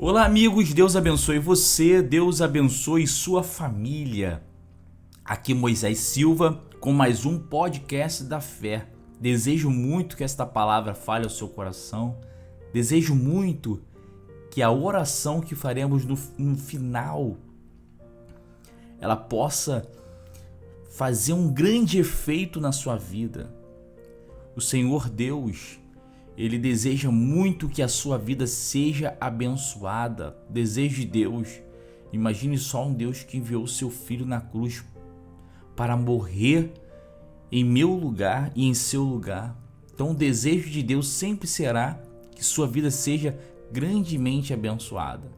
Olá, amigos, Deus abençoe você, Deus abençoe sua família. Aqui Moisés Silva com mais um podcast da fé. Desejo muito que esta palavra fale ao seu coração. Desejo muito que a oração que faremos no final ela possa fazer um grande efeito na sua vida. O Senhor Deus, Ele deseja muito que a sua vida seja abençoada. Desejo de Deus. Imagine só um Deus que enviou o seu Filho na cruz para morrer em meu lugar e em seu lugar. Então o desejo de Deus sempre será que sua vida seja grandemente abençoada.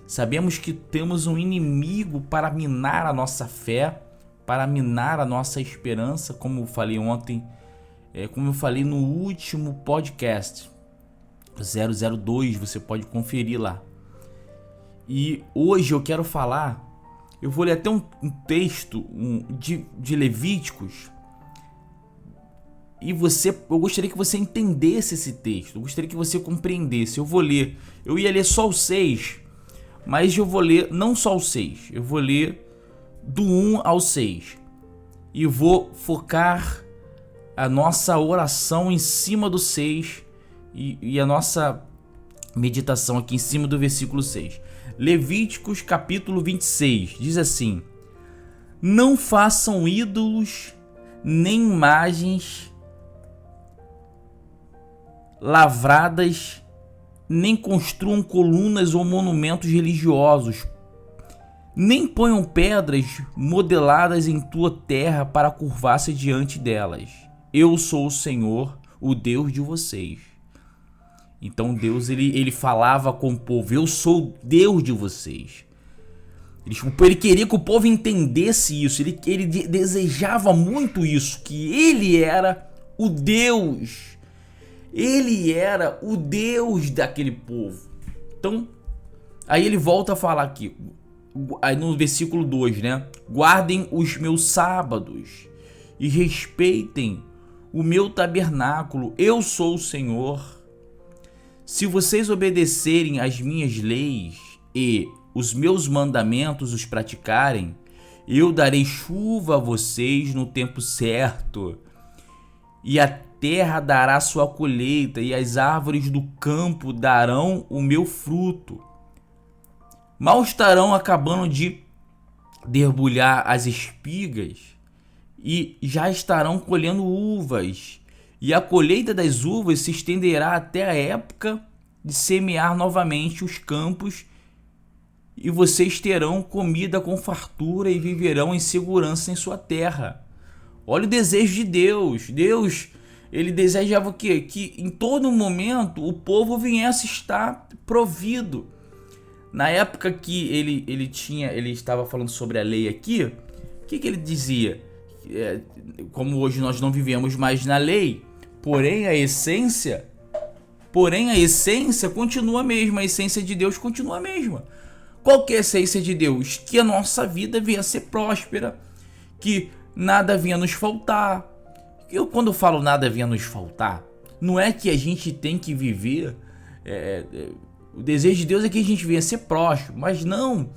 Sabemos que temos um inimigo para minar a nossa fé, para minar a nossa esperança, como eu falei ontem, como eu falei no último podcast 002, você pode conferir lá. E hoje eu quero falar, eu vou ler até um texto de Levíticos, e eu gostaria que você entendesse esse texto, eu gostaria que você compreendesse. Eu ia ler só o 6, mas eu vou ler não só o 6, eu vou ler do 1 ao 6 e vou focar a nossa oração em cima do 6 e a nossa meditação aqui em cima do versículo 6. Levíticos capítulo 26 diz assim: não façam ídolos nem imagens lavradas, nem construam colunas ou monumentos religiosos, nem ponham pedras modeladas em tua terra para curvar-se diante delas. Eu sou o Senhor, o Deus de vocês. Então Deus ele falava com o povo: eu sou o Deus de vocês. Ele queria que o povo entendesse isso. Ele desejava muito isso, que ele era o Deus. Ele era o Deus daquele povo. Então, aí ele volta a falar aqui, aí no versículo 2, né? Guardem os meus sábados e respeitem o meu tabernáculo. Eu sou o Senhor. Se vocês obedecerem às minhas leis e os meus mandamentos os praticarem, eu darei chuva a vocês no tempo certo, e a terra dará sua colheita, e as árvores do campo darão o meu fruto. Mal estarão acabando de debulhar as espigas e já estarão colhendo uvas, e a colheita das uvas se estenderá até a época de semear novamente os campos, e vocês terão comida com fartura e viverão em segurança em sua terra. Olha o desejo de Deus. Deus, ele desejava o quê? Que em todo momento o povo viesse estar provido. Na época que ele estava falando sobre a lei aqui, o que ele dizia? Como hoje nós não vivemos mais na lei, porém a essência continua a mesma, a essência de Deus continua a mesma. Qual que é a essência de Deus? Que a nossa vida venha a ser próspera, que nada venha nos faltar. Quando eu falo nada venha nos faltar, não é que a gente tem que viver, o desejo de Deus é que a gente venha a ser próspero, mas não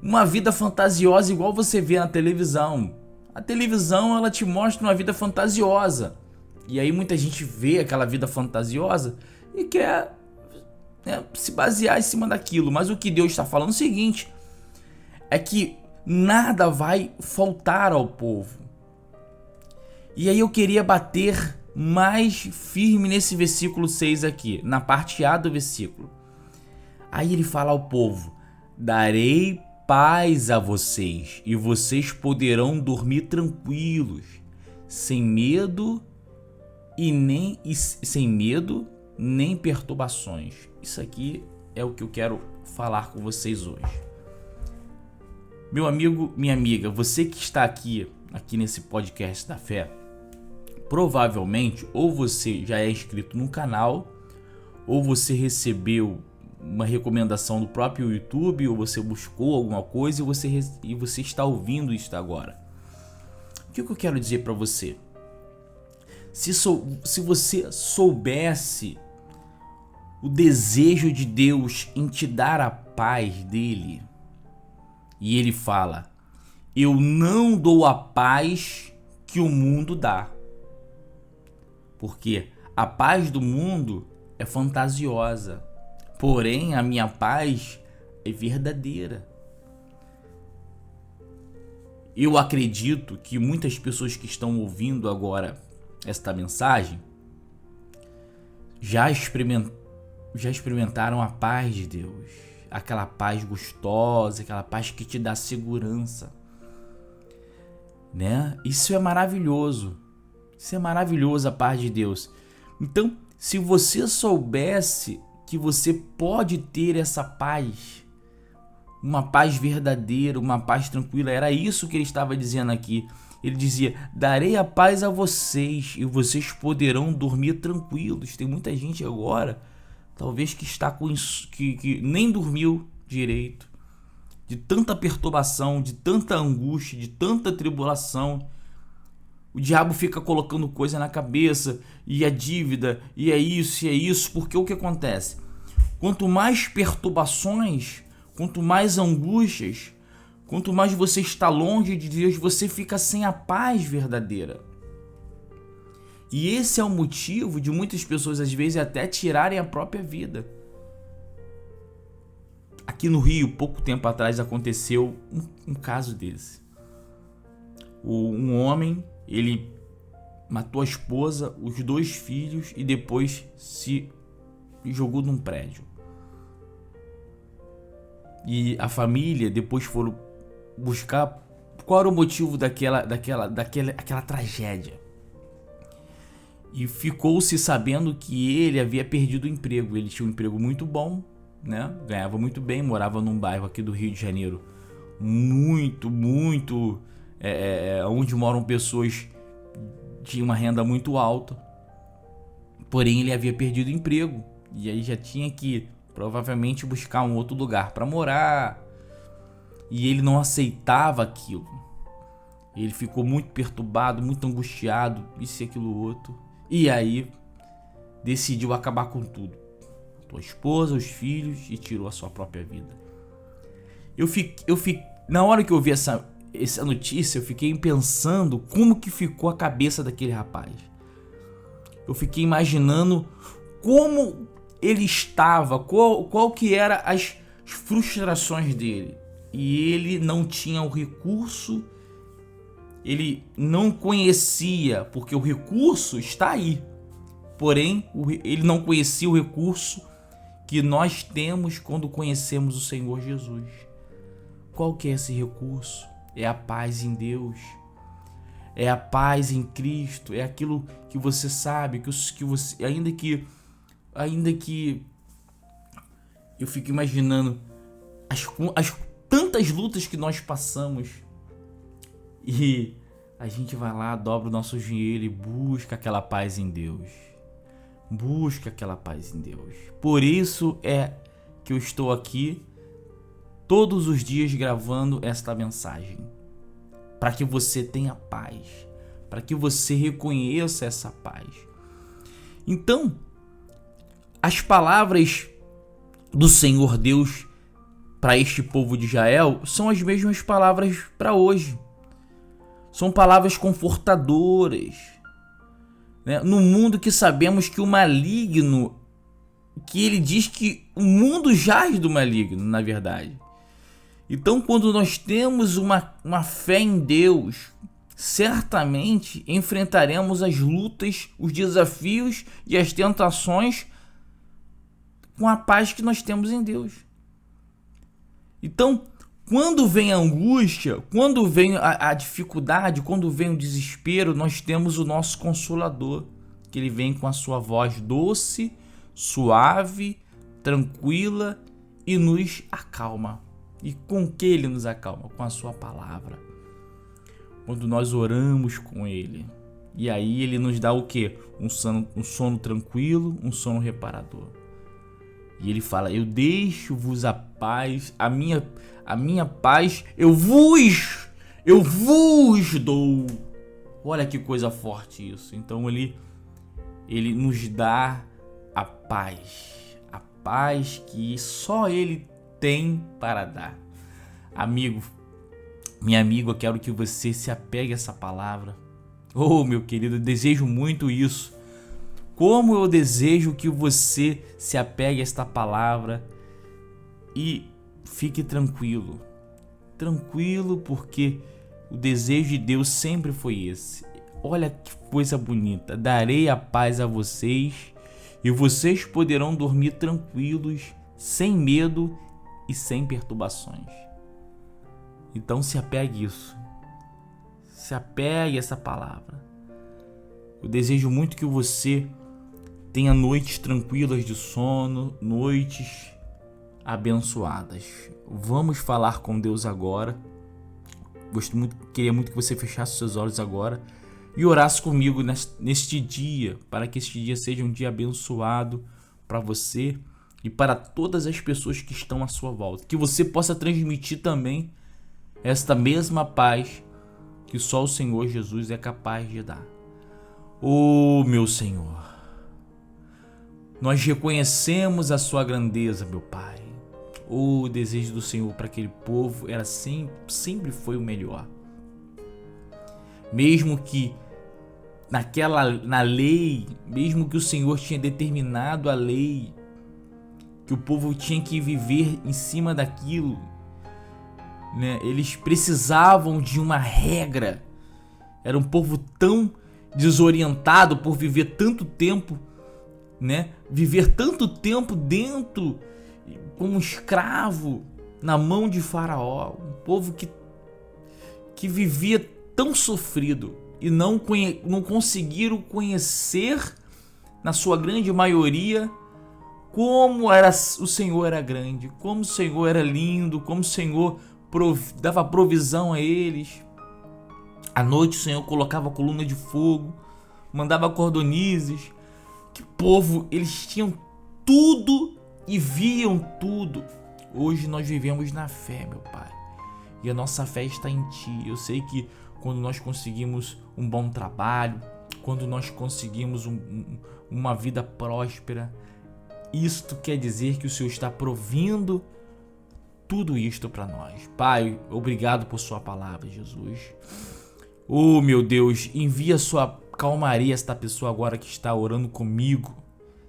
uma vida fantasiosa igual você vê na televisão. A televisão, ela te mostra uma vida fantasiosa, e aí muita gente vê aquela vida fantasiosa e quer se basear em cima daquilo. Mas o que Deus está falando é o seguinte, é que nada vai faltar ao povo. E aí eu queria bater mais firme nesse versículo 6 aqui, na parte A do versículo. Aí ele fala ao povo: darei paz a vocês, e vocês poderão dormir tranquilos, sem medo nem perturbações. Isso aqui é o que eu quero falar com vocês hoje. Meu amigo, minha amiga, você que está aqui nesse podcast da fé, provavelmente ou você já é inscrito no canal, ou você recebeu uma recomendação do próprio YouTube, ou você buscou alguma coisa e você está ouvindo isso agora. O que eu quero dizer para você? Se você soubesse o desejo de Deus em te dar a paz dele. E ele fala: eu não dou a paz que o mundo dá. Porque a paz do mundo é fantasiosa, porém a minha paz é verdadeira. Eu acredito que muitas pessoas que estão ouvindo agora esta mensagem já experimentaram a paz de Deus, aquela paz gostosa, aquela paz que te dá segurança, né? Isso é maravilhoso. Isso é maravilhoso, a paz de Deus. Então, se você soubesse que você pode ter essa paz, uma paz verdadeira, uma paz tranquila, era isso que ele estava dizendo aqui. Ele dizia: darei a paz a vocês e vocês poderão dormir tranquilos. Tem muita gente agora, talvez, que está com isso, que nem dormiu direito, de tanta perturbação, de tanta angústia, de tanta tribulação. O diabo fica colocando coisa na cabeça, e a dívida, e é isso, porque o que acontece? Quanto mais perturbações, quanto mais angústias, quanto mais você está longe de Deus, você fica sem a paz verdadeira. E esse é o motivo de muitas pessoas, às vezes, até tirarem a própria vida. Aqui no Rio, pouco tempo atrás, aconteceu um caso desse. Um homem, ele matou a esposa, os 2 filhos e depois se jogou num prédio. E a família depois foram buscar qual era o motivo daquela tragédia. E ficou-se sabendo que ele havia perdido o emprego. Ele tinha um emprego muito bom, né? Ganhava muito bem, morava num bairro aqui do Rio de Janeiro muito onde moram pessoas de uma renda muito alta. Porém, ele havia perdido o emprego e aí já tinha que provavelmente buscar um outro lugar para morar. E ele não aceitava aquilo. Ele ficou muito perturbado, muito angustiado, isso e aquilo outro. E aí decidiu acabar com tudo. Matou a esposa, os filhos e tirou a sua própria vida. Na hora que eu vi essa notícia, eu fiquei pensando como que ficou a cabeça daquele rapaz. Eu fiquei imaginando como ele estava, qual que era as frustrações dele. E ele não tinha o recurso, ele não conhecia, porque o recurso está aí. Porém, ele não conhecia o recurso que nós temos quando conhecemos o Senhor Jesus. Qual que é esse recurso? É a paz em Deus, é a paz em Cristo, é aquilo que você sabe, que você, ainda que eu fico imaginando as tantas lutas que nós passamos e a gente vai lá, dobra o nosso joelho e busca aquela paz em Deus. Busca aquela paz em Deus. Por isso é que eu estou aqui todos os dias gravando esta mensagem, para que você tenha paz, para que você reconheça essa paz. Então, as palavras do Senhor Deus para este povo de Israel são as mesmas palavras para hoje. São palavras confortadoras, né? No mundo que sabemos que o maligno, que ele diz que o mundo jaz do maligno, na verdade. Então, quando nós temos uma fé em Deus, certamente enfrentaremos as lutas, os desafios e as tentações com a paz que nós temos em Deus. Então, quando vem a angústia, quando vem a dificuldade, quando vem o desespero, nós temos o nosso Consolador, que ele vem com a sua voz doce, suave, tranquila e nos acalma. E com que ele nos acalma? Com a sua palavra. Quando nós oramos com ele. E aí ele nos dá o quê? Um sono tranquilo, um sono reparador. E ele fala: eu deixo-vos a paz, a minha paz, eu vos dou. Olha que coisa forte isso. Então ele nos dá a paz paz que só Ele tem para dar. Amigo, minha amiga, eu quero que você se apegue a essa palavra. Oh, meu querido, eu desejo muito isso. Como eu desejo que você se apegue a esta palavra e fique tranquilo. Tranquilo, porque o desejo de Deus sempre foi esse. Olha que coisa bonita. Darei a paz a vocês e vocês poderão dormir tranquilos, sem medo e sem perturbações. Então se apegue a isso. Se apegue a essa palavra. Eu desejo muito que você tenha noites tranquilas de sono, noites abençoadas. Vamos falar com Deus agora. Queria muito que você fechasse seus olhos agora e orasse comigo neste dia, para que este dia seja um dia abençoado para você e para todas as pessoas que estão à sua volta. Que você possa transmitir também esta mesma paz que só o Senhor Jesus é capaz de dar. Oh, meu Senhor, nós reconhecemos a sua grandeza, meu Pai. O desejo do Senhor para aquele povo era sempre foi o melhor. Mesmo que na lei, mesmo que o Senhor tinha determinado a lei, que o povo tinha que viver em cima daquilo, né? Eles precisavam de uma regra. Era um povo tão desorientado por viver tanto tempo, né? Viver tanto tempo dentro, como escravo, na mão de Faraó. Um povo que vivia tão sofrido e não conseguiram conhecer, na sua grande maioria, como o Senhor era grande, como o Senhor era lindo, como o Senhor dava provisão a eles. À noite o Senhor colocava coluna de fogo, mandava cordonizes. Que povo, eles tinham tudo e viam tudo. Hoje nós vivemos na fé, meu Pai, e a nossa fé está em Ti. Eu sei que quando nós conseguimos um bom trabalho, quando nós conseguimos uma vida próspera, isto quer dizer que o Senhor está provindo tudo isto para nós. Pai, obrigado por sua palavra, Jesus. Oh, meu Deus, envia sua calmaria a esta pessoa agora que está orando comigo.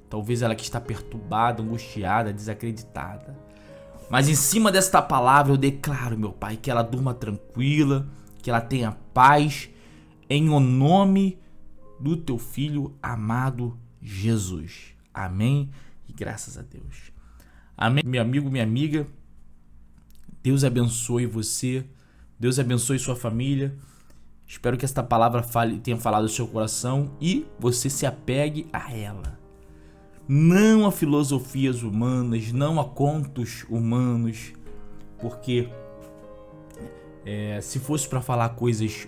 Talvez ela que está perturbada, angustiada, desacreditada. Mas em cima desta palavra eu declaro, meu Pai, que ela durma tranquila, que ela tenha paz, em o nome do Teu Filho amado Jesus. Amém e graças a Deus. Amém, meu amigo, minha amiga. Deus abençoe você, Deus abençoe sua família. Espero que esta palavra tenha falado no seu coração e você se apegue a ela. Não a filosofias humanas, não a contos humanos, porque se fosse para falar coisas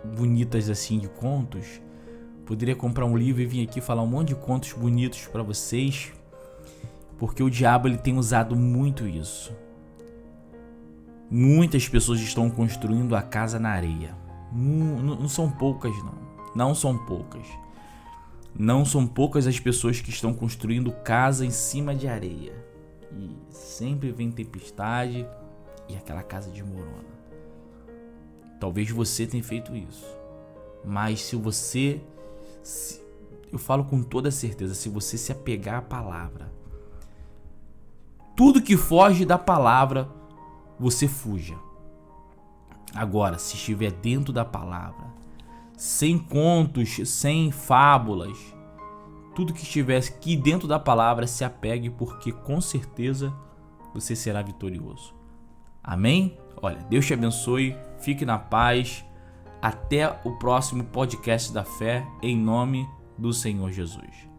bonitas assim de contos, poderia comprar um livro e vir aqui falar um monte de contos bonitos para vocês, porque o diabo ele tem usado muito isso. Muitas pessoas estão construindo a casa na areia. Não são poucas, não. Não são poucas. Não são poucas as pessoas que estão construindo casa em cima de areia. E sempre vem tempestade e aquela casa desmorona. Talvez você tenha feito isso. Mas eu falo com toda certeza, se você se apegar à palavra, tudo que foge da palavra, você fuja. Agora, se estiver dentro da palavra, sem contos, sem fábulas, tudo que estiver aqui dentro da palavra, se apegue, porque com certeza você será vitorioso. Amém? Olha, Deus te abençoe, fique na paz. Até o próximo podcast da fé, em nome do Senhor Jesus.